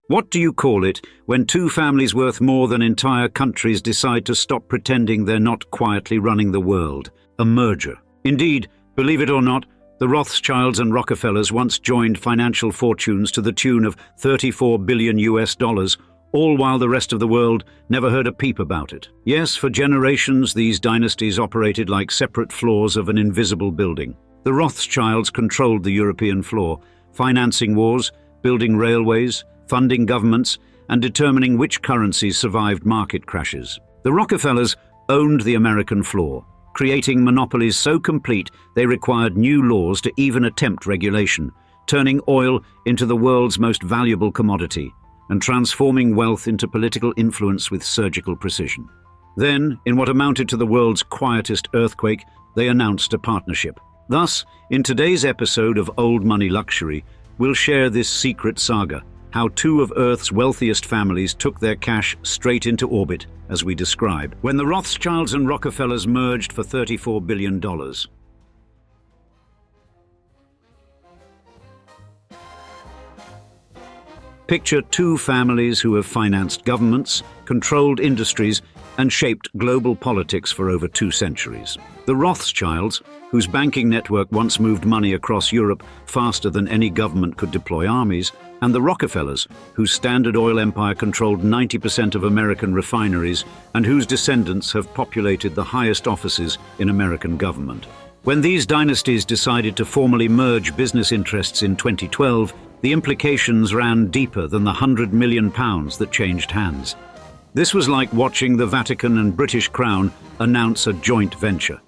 What do you call it when two families worth more than entire countries decide to stop pretending they're not quietly running the world? A merger. Indeed, believe it or not, the Rothschilds and Rockefellers once joined financial fortunes to the tune of $34 billion, all while the rest of the world never heard a peep about it. Yes, for generations these dynasties operated like separate floors of an invisible building. The Rothschilds controlled the European floor, financing wars, building railways, funding governments, and determining which currencies survived market crashes. The Rockefellers owned the American floor, creating monopolies so complete they required new laws to even attempt regulation, turning oil into the world's most valuable commodity, and transforming wealth into political influence with surgical precision. Then, in what amounted to the world's quietest earthquake, they announced a partnership. Thus, in today's episode of Old Money Luxury, we'll share this secret saga, how two of Earth's wealthiest families took their cash straight into orbit, as we describe, when the Rothschilds and Rockefellers merged for $34 billion. Picture two families who have financed governments, controlled industries, and shaped global politics for over 2 centuries. The Rothschilds, whose banking network once moved money across Europe faster than any government could deploy armies, and the Rockefellers, whose Standard Oil empire controlled 90% of American refineries and whose descendants have populated the highest offices in American government. When these dynasties decided to formally merge business interests in 2012, the implications ran deeper than the £100 million that changed hands. This was like watching the Vatican and British Crown announce a joint venture.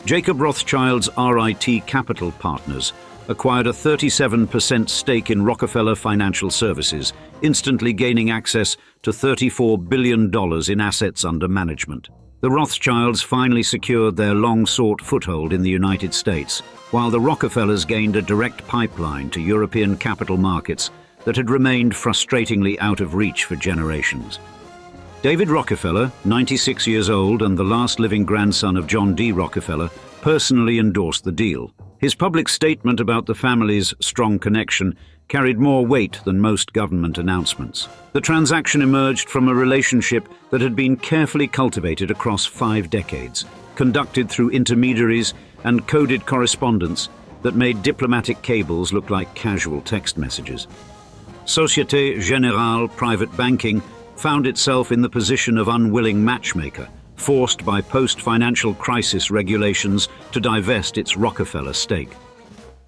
Jacob Rothschild's RIT Capital Partners acquired a 37% stake in Rockefeller Financial Services, instantly gaining access to $34 billion in assets under management. The Rothschilds finally secured their long-sought foothold in the United States, while the Rockefellers gained a direct pipeline to European capital markets that had remained frustratingly out of reach for generations. David Rockefeller, 96 years old and the last living grandson of John D. Rockefeller, personally endorsed the deal. His public statement about the family's strong connection carried more weight than most government announcements. The transaction emerged from a relationship that had been carefully cultivated across 5 decades, conducted through intermediaries and coded correspondence that made diplomatic cables look like casual text messages. Société Générale Private Banking found itself in the position of unwilling matchmaker, forced by post-financial crisis regulations to divest its Rockefeller stake.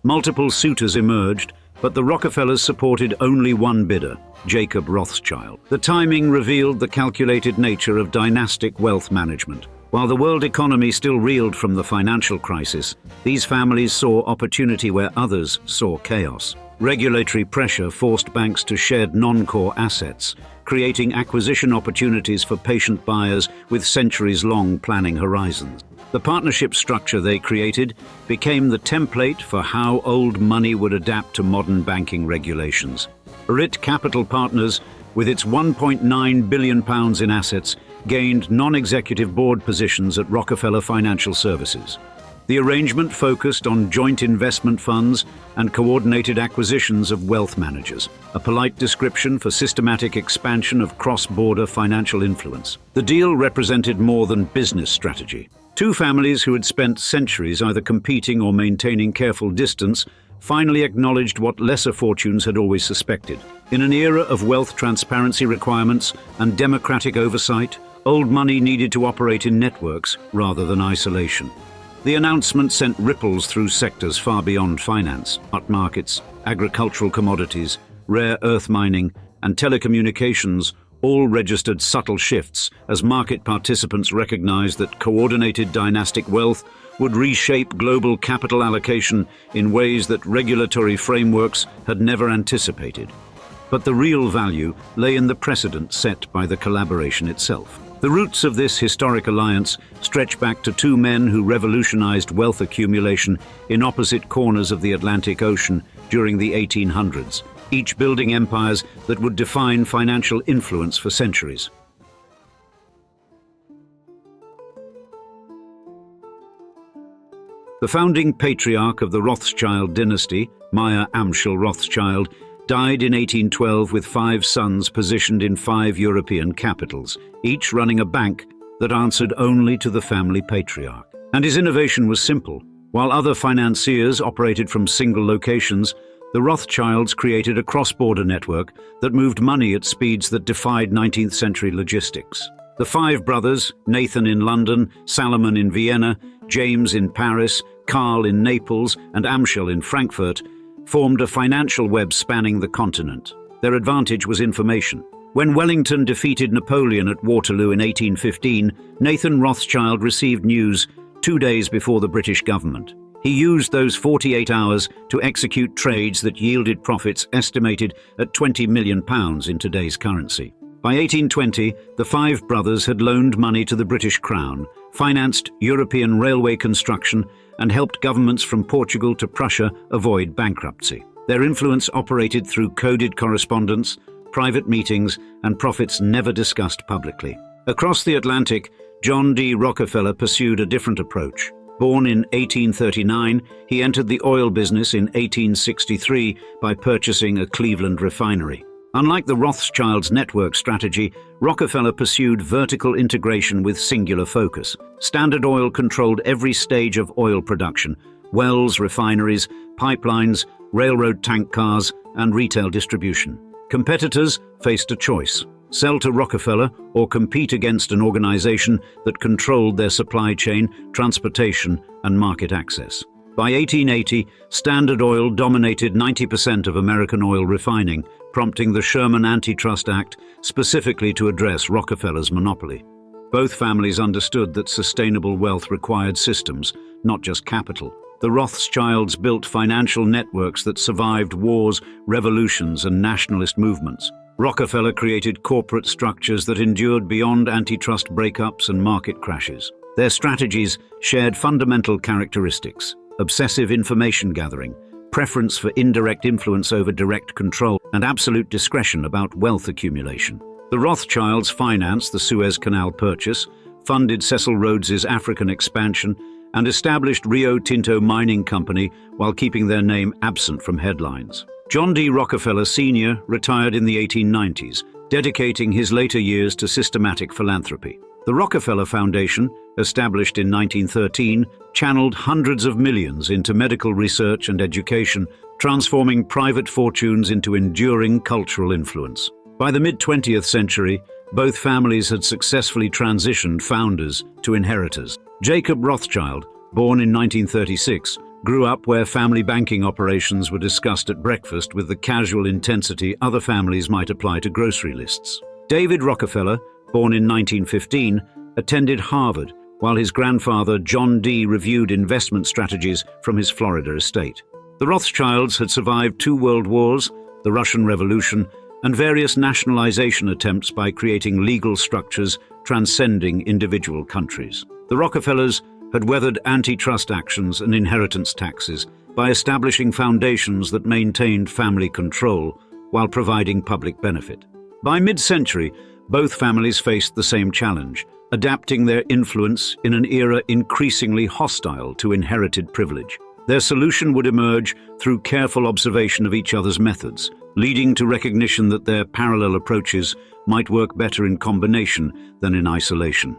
Multiple suitors emerged, but the Rockefellers supported only one bidder, Jacob Rothschild. The timing revealed the calculated nature of dynastic wealth management. While the world economy still reeled from the financial crisis, these families saw opportunity where others saw chaos. Regulatory pressure forced banks to shed non-core assets, creating acquisition opportunities for patient buyers with centuries-long planning horizons. The partnership structure they created became the template for how old money would adapt to modern banking regulations. RIT Capital Partners, with its £1.9 billion in assets, gained non-executive board positions at Rockefeller Financial Services. The arrangement focused on joint investment funds and coordinated acquisitions of wealth managers, a polite description for systematic expansion of cross-border financial influence. The deal represented more than business strategy. Two families who had spent centuries either competing or maintaining careful distance finally acknowledged what lesser fortunes had always suspected. In an era of wealth transparency requirements and democratic oversight, old money needed to operate in networks rather than isolation. The announcement sent ripples through sectors far beyond finance. Art markets, agricultural commodities, rare earth mining, and telecommunications all registered subtle shifts as market participants recognized that coordinated dynastic wealth would reshape global capital allocation in ways that regulatory frameworks had never anticipated. But the real value lay in the precedent set by the collaboration itself. The roots of this historic alliance stretch back to two men who revolutionized wealth accumulation in opposite corners of the Atlantic Ocean during the 1800s, each building empires that would define financial influence for centuries. The founding patriarch of the Rothschild dynasty, Meyer Amschel Rothschild, died in 1812 with 5 sons positioned in 5 European capitals, each running a bank that answered only to the family patriarch. And his innovation was simple. While other financiers operated from single locations, the Rothschilds created a cross-border network that moved money at speeds that defied 19th century logistics. The 5 brothers, Nathan in London, Salomon in Vienna, James in Paris, Karl in Naples, and Amschel in Frankfurt, formed a financial web spanning the continent. Their advantage was information. When Wellington defeated Napoleon at Waterloo in 1815, Nathan Rothschild received news 2 days before the British government. He used those 48 hours to execute trades that yielded profits estimated at £20 million in today's currency. By 1820, the 5 brothers had loaned money to the British Crown, financed European railway construction, and helped governments from Portugal to Prussia avoid bankruptcy. Their influence operated through coded correspondence, private meetings, and profits never discussed publicly. Across the Atlantic, John D. Rockefeller pursued a different approach. Born in 1839, he entered the oil business in 1863 by purchasing a Cleveland refinery. Unlike the Rothschilds' network strategy, Rockefeller pursued vertical integration with singular focus. Standard Oil controlled every stage of oil production: wells, refineries, pipelines, railroad tank cars, and retail distribution. Competitors faced a choice: sell to Rockefeller or compete against an organization that controlled their supply chain, transportation, and market access. By 1880, Standard Oil dominated 90% of American oil refining, prompting the Sherman Antitrust Act specifically to address Rockefeller's monopoly. Both families understood that sustainable wealth required systems, not just capital. The Rothschilds built financial networks that survived wars, revolutions, and nationalist movements. Rockefeller created corporate structures that endured beyond antitrust breakups and market crashes. Their strategies shared fundamental characteristics: obsessive information gathering, preference for indirect influence over direct control, and absolute discretion about wealth accumulation. The Rothschilds financed the Suez Canal purchase, funded Cecil Rhodes's African expansion, and established Rio Tinto Mining Company while keeping their name absent from headlines. John D. Rockefeller Sr. retired in the 1890s, dedicating his later years to systematic philanthropy. The Rockefeller Foundation, established in 1913, channeled hundreds of millions into medical research and education, transforming private fortunes into enduring cultural influence. By the mid-20th century, both families had successfully transitioned founders to inheritors. Jacob Rothschild, born in 1936, grew up where family banking operations were discussed at breakfast with the casual intensity other families might apply to grocery lists. David Rockefeller, born in 1915, attended Harvard, while his grandfather John D. reviewed investment strategies from his Florida estate. The Rothschilds had survived 2 world wars, the Russian Revolution, and various nationalization attempts by creating legal structures transcending individual countries. The Rockefellers had weathered antitrust actions and inheritance taxes by establishing foundations that maintained family control while providing public benefit. By mid-century, both families faced the same challenge: adapting their influence in an era increasingly hostile to inherited privilege. Their solution would emerge through careful observation of each other's methods, leading to recognition that their parallel approaches might work better in combination than in isolation.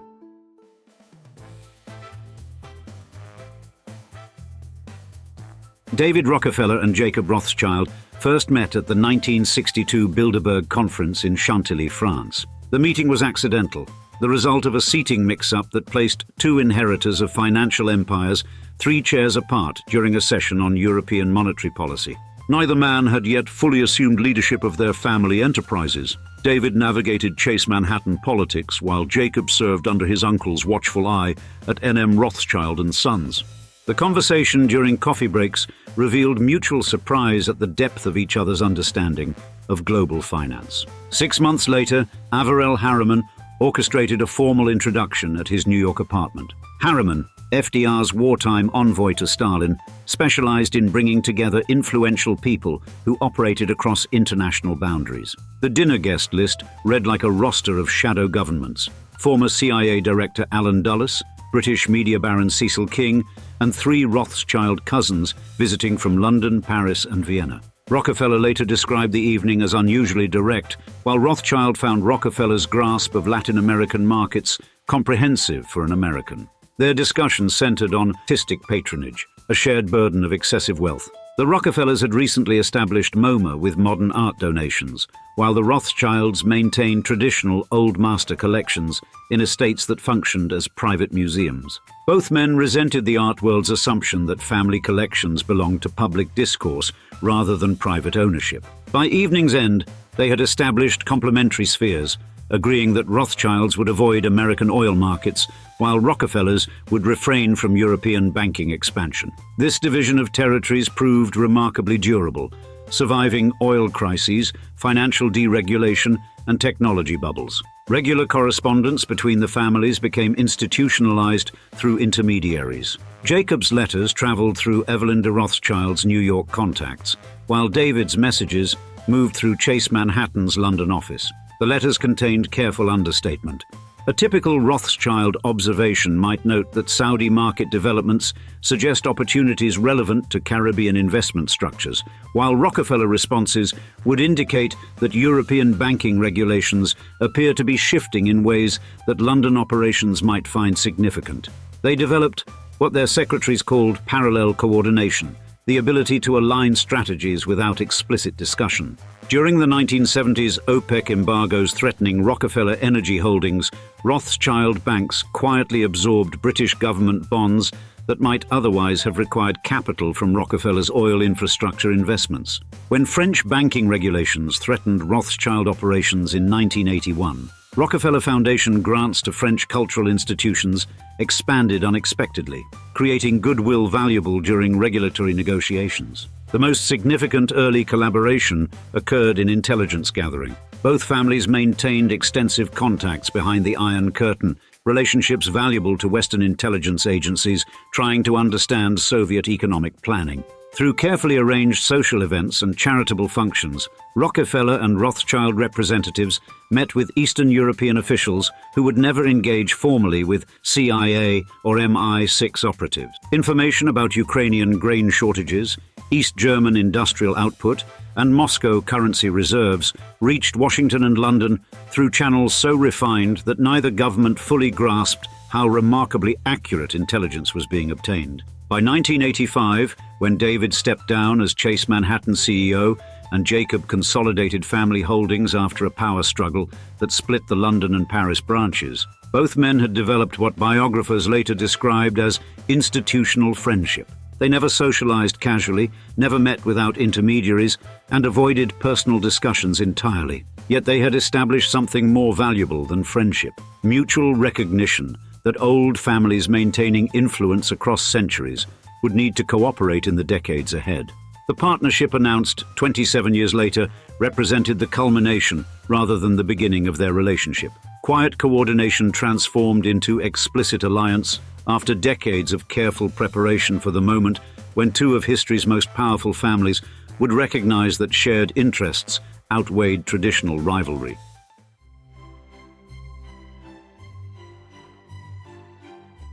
David Rockefeller and Jacob Rothschild first met at the 1962 Bilderberg Conference in Chantilly, France. The meeting was accidental, the result of a seating mix-up that placed 2 inheritors of financial empires 3 chairs apart during a session on European monetary policy. Neither man had yet fully assumed leadership of their family enterprises. David navigated Chase Manhattan politics, while Jacob served under his uncle's watchful eye at N.M. Rothschild and Sons. The conversation during coffee breaks revealed mutual surprise at the depth of each other's understanding of global finance. 6 months later, Averell Harriman orchestrated a formal introduction at his New York apartment. Harriman, FDR's wartime envoy to Stalin, specialized in bringing together influential people who operated across international boundaries. The dinner guest list read like a roster of shadow governments: former CIA Director Alan Dulles, British media baron Cecil King, and 3 Rothschild cousins visiting from London, Paris, and Vienna. Rockefeller later described the evening as unusually direct, while Rothschild found Rockefeller's grasp of Latin American markets comprehensive for an American. Their discussion centered on artistic patronage, a shared burden of excessive wealth. The Rockefellers had recently established MoMA with modern art donations, while the Rothschilds maintained traditional old master collections in estates that functioned as private museums. Both men resented the art world's assumption that family collections belonged to public discourse rather than private ownership. By evening's end, they had established complementary spheres, agreeing that Rothschilds would avoid American oil markets, while Rockefellers would refrain from European banking expansion. This division of territories proved remarkably durable, surviving oil crises, financial deregulation, and technology bubbles. Regular correspondence between the families became institutionalized through intermediaries. Jacob's letters traveled through Evelyn de Rothschild's New York contacts, while David's messages moved through Chase Manhattan's London office. The letters contained careful understatement. A typical Rothschild observation might note that Saudi market developments suggest opportunities relevant to Caribbean investment structures, while Rockefeller responses would indicate that European banking regulations appear to be shifting in ways that London operations might find significant. They developed what their secretaries called parallel coordination, the ability to align strategies without explicit discussion. During the 1970s OPEC embargoes threatening Rockefeller energy holdings, Rothschild banks quietly absorbed British government bonds that might otherwise have required capital from Rockefeller's oil infrastructure investments. When French banking regulations threatened Rothschild operations in 1981, Rockefeller Foundation grants to French cultural institutions expanded unexpectedly, creating goodwill valuable during regulatory negotiations. The most significant early collaboration occurred in intelligence gathering. Both families maintained extensive contacts behind the Iron Curtain, relationships valuable to Western intelligence agencies trying to understand Soviet economic planning. Through carefully arranged social events and charitable functions, Rockefeller and Rothschild representatives met with Eastern European officials who would never engage formally with CIA or MI6 operatives. Information about Ukrainian grain shortages, East German industrial output, and Moscow currency reserves reached Washington and London through channels so refined that neither government fully grasped how remarkably accurate intelligence was being obtained. By 1985, when David stepped down as Chase Manhattan CEO and Jacob consolidated family holdings after a power struggle that split the London and Paris branches, both men had developed what biographers later described as institutional friendship. They never socialized casually, never met without intermediaries, and avoided personal discussions entirely. Yet they had established something more valuable than friendship: mutual recognition that old families maintaining influence across centuries would need to cooperate in the decades ahead. The partnership, announced 27 years later, represented the culmination rather than the beginning of their relationship. Quiet coordination transformed into explicit alliance after decades of careful preparation for the moment when two of history's most powerful families would recognize that shared interests outweighed traditional rivalry.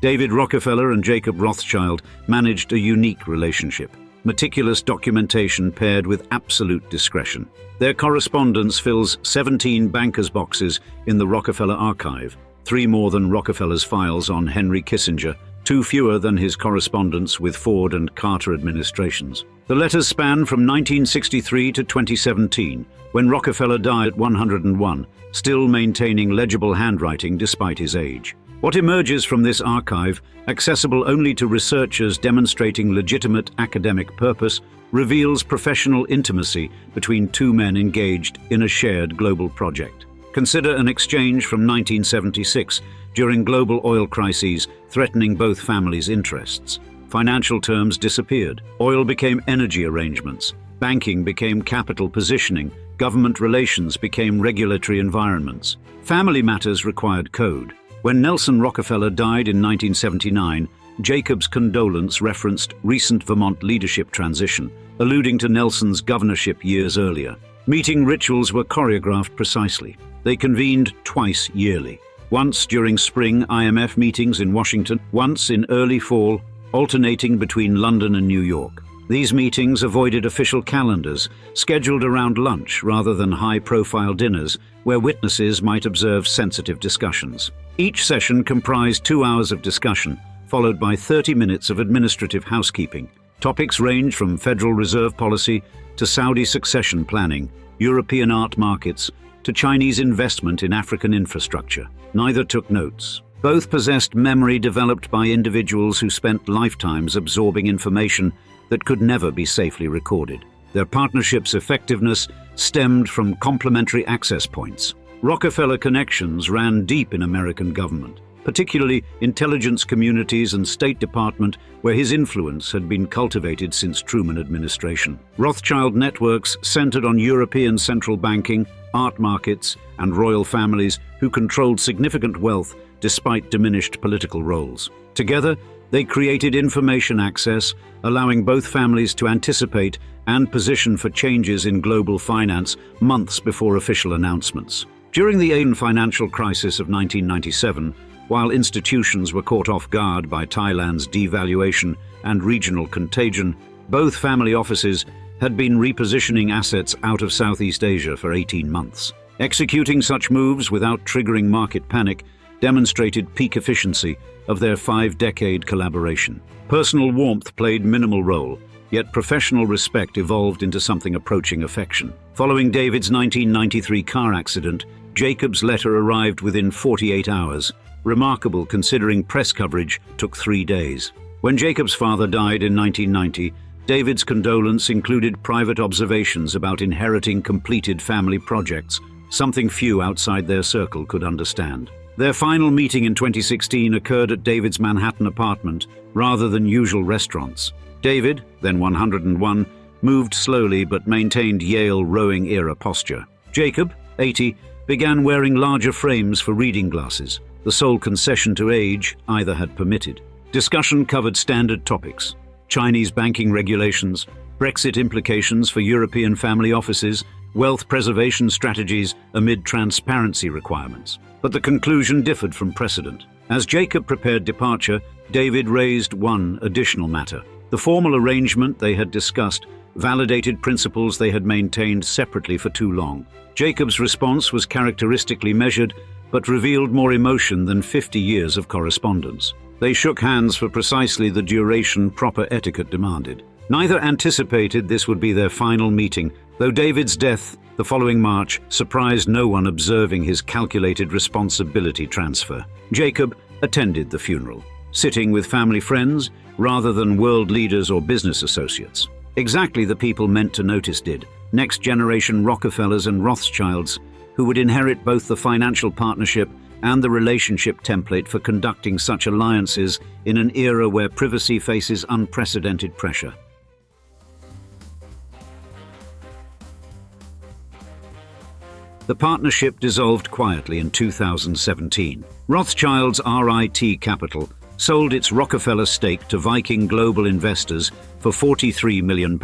David Rockefeller and Jacob Rothschild managed a unique relationship. Meticulous documentation paired with absolute discretion. Their correspondence fills 17 bankers' boxes in the Rockefeller archive, 3 more than Rockefeller's files on Henry Kissinger, 2 fewer than his correspondence with Ford and Carter administrations. The letters span from 1963 to 2017, when Rockefeller died at 101, still maintaining legible handwriting despite his age. What emerges from this archive, accessible only to researchers demonstrating legitimate academic purpose, reveals professional intimacy between two men engaged in a shared global project. Consider an exchange from 1976, during global oil crises threatening both families' interests. Financial terms disappeared. Oil became energy arrangements. Banking became capital positioning. Government relations became regulatory environments. Family matters required code. When Nelson Rockefeller died in 1979, Jacob's condolence referenced recent Vermont leadership transition, alluding to Nelson's governorship years earlier. Meeting rituals were choreographed precisely. They convened twice yearly, once during spring IMF meetings in Washington, once in early fall, alternating between London and New York. These meetings avoided official calendars, scheduled around lunch rather than high-profile dinners where witnesses might observe sensitive discussions. Each session comprised 2 hours of discussion, followed by 30 minutes of administrative housekeeping. Topics range from Federal Reserve policy to Saudi succession planning, European art markets, to Chinese investment in African infrastructure. Neither took notes. Both possessed memory developed by individuals who spent lifetimes absorbing information that could never be safely recorded. Their partnership's effectiveness stemmed from complementary access points. Rockefeller connections ran deep in American government, particularly intelligence communities and State Department, where his influence had been cultivated since Truman administration. Rothschild networks centered on European central banking, art markets, and royal families who controlled significant wealth despite diminished political roles. Together, they created information access, allowing both families to anticipate and position for changes in global finance months before official announcements. During the Asian financial crisis of 1997, while institutions were caught off guard by Thailand's devaluation and regional contagion, both family offices had been repositioning assets out of Southeast Asia for 18 months. Executing such moves without triggering market panic demonstrated peak efficiency of their 5-decade collaboration. Personal warmth played minimal role, yet professional respect evolved into something approaching affection. Following David's 1993 car accident, Jacob's letter arrived within 48 hours, remarkable considering press coverage took 3 days. When Jacob's father died in 1990, David's condolence included private observations about inheriting completed family projects, something few outside their circle could understand. Their final meeting in 2016 occurred at David's Manhattan apartment rather than usual restaurants. David, then 101, moved slowly but maintained Yale rowing-era posture. Jacob, 80, began wearing larger frames for reading glasses, the sole concession to age either had permitted. Discussion covered standard topics: Chinese banking regulations, Brexit implications for European family offices, wealth preservation strategies amid transparency requirements. But the conclusion differed from precedent. As Jacob prepared departure, David raised one additional matter. The formal arrangement they had discussed validated principles they had maintained separately for too long. Jacob's response was characteristically measured, but revealed more emotion than 50 years of correspondence. They shook hands for precisely the duration proper etiquette demanded. Neither anticipated this would be their final meeting, though David's death the following March surprised no one observing his calculated responsibility transfer. Jacob attended the funeral, sitting with family friends rather than world leaders or business associates. Exactly the people meant to notice did: next-generation Rockefellers and Rothschilds, who would inherit both the financial partnership and the relationship template for conducting such alliances in an era where privacy faces unprecedented pressure. The partnership dissolved quietly in 2017. Rothschild's RIT Capital sold its Rockefeller stake to Viking Global Investors for £43 million,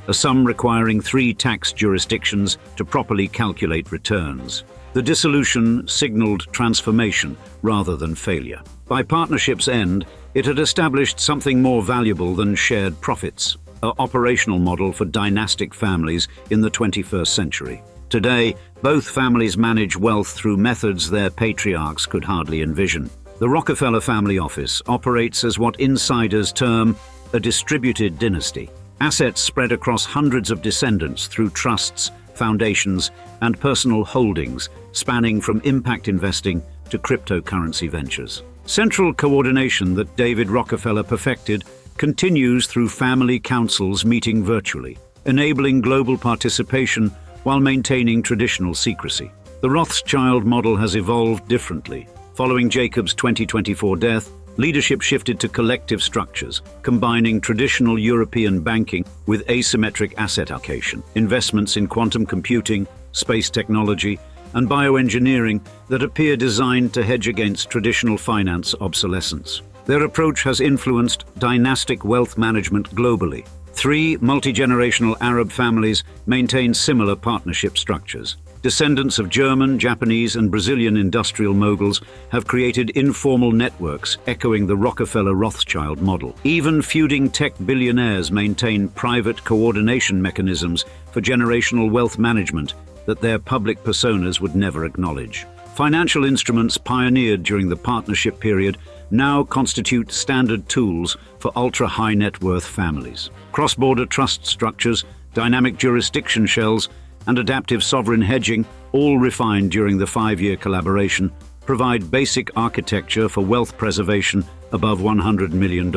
a sum requiring 3 tax jurisdictions to properly calculate returns. The dissolution signaled transformation rather than failure. By partnership's end, it had established something more valuable than shared profits, an operational model for dynastic families in the 21st century. Today, both families manage wealth through methods their patriarchs could hardly envision. The Rockefeller family office operates as what insiders term a distributed dynasty. Assets spread across hundreds of descendants through trusts, foundations, and personal holdings, spanning from impact investing to cryptocurrency ventures. Central coordination that David Rockefeller perfected continues through family councils meeting virtually, enabling global participation while maintaining traditional secrecy. The Rothschild model has evolved differently. Following Jacob's 2024 death, leadership shifted to collective structures, combining traditional European banking with asymmetric asset allocation, investments in quantum computing, space technology, and bioengineering that appear designed to hedge against traditional finance obsolescence. Their approach has influenced dynastic wealth management globally. 3 multi-generational Arab families maintain similar partnership structures. Descendants of German, Japanese, and Brazilian industrial moguls have created informal networks echoing the Rockefeller-Rothschild model. Even feuding tech billionaires maintain private coordination mechanisms for generational wealth management that their public personas would never acknowledge. Financial instruments pioneered during the partnership period now constitute standard tools for ultra-high net worth families. Cross-border trust structures, dynamic jurisdiction shells, and adaptive sovereign hedging, all refined during the 5-year collaboration, provide basic architecture for wealth preservation above $100 million.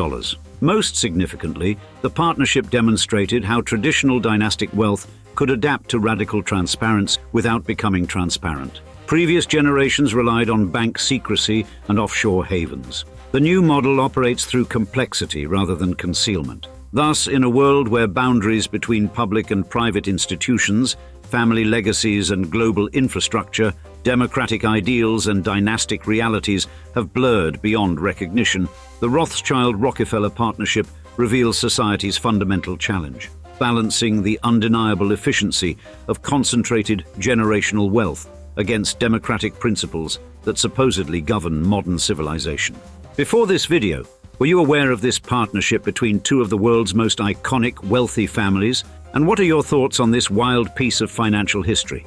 Most significantly, the partnership demonstrated how traditional dynastic wealth could adapt to radical transparency without becoming transparent. Previous generations relied on bank secrecy and offshore havens. The new model operates through complexity rather than concealment. Thus, in a world where boundaries between public and private institutions, family legacies and global infrastructure, democratic ideals and dynastic realities have blurred beyond recognition, the Rothschild-Rockefeller partnership reveals society's fundamental challenge: balancing the undeniable efficiency of concentrated generational wealth against democratic principles that supposedly govern modern civilization. Before this video, were you aware of this partnership between two of the world's most iconic, wealthy families? And what are your thoughts on this wild piece of financial history?